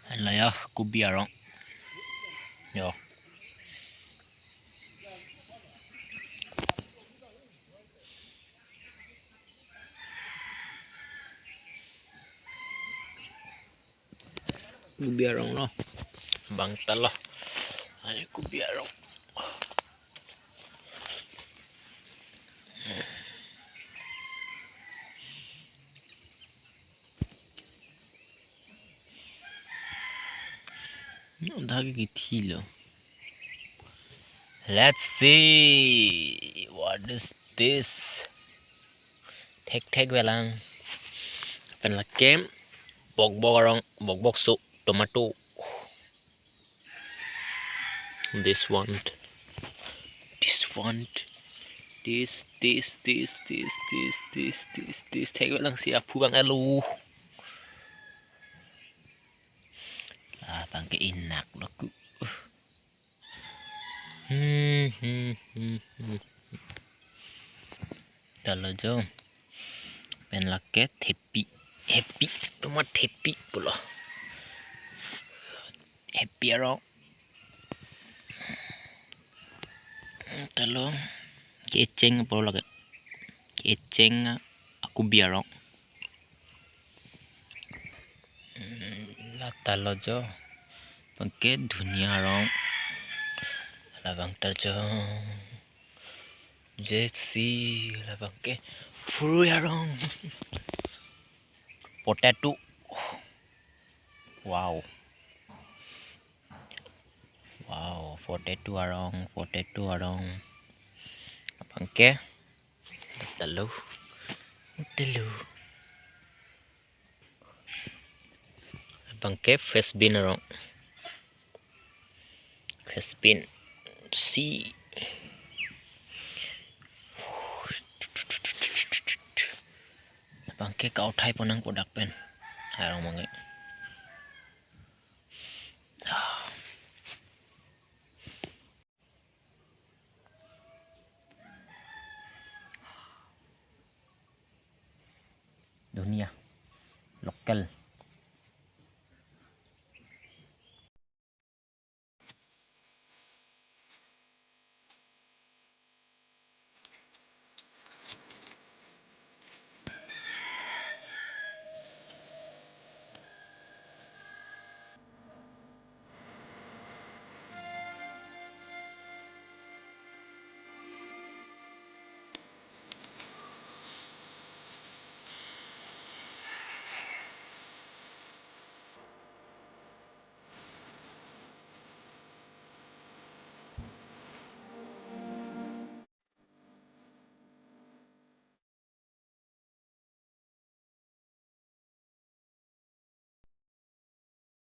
là ya kubi arong yo kubi arong lo bang talo ay kubi arong धागे की lo. Let's see what is this. Thek velang pen la kem bok arong bok so tomato. This one this thek velang si apu bang alu bang ke inak lo ku Talo jo pen la ke happy tomat happy pula happy arong talo ke cheng pula ke cheng aku biarong la talo jo pangke dunia rong la bang tar jo jesi la bangke fruit arong potato wow potato arong bangke talo bangke fresh bean arong fresh bean see bangke kau thai ponang product pen arong mangai dunia lokal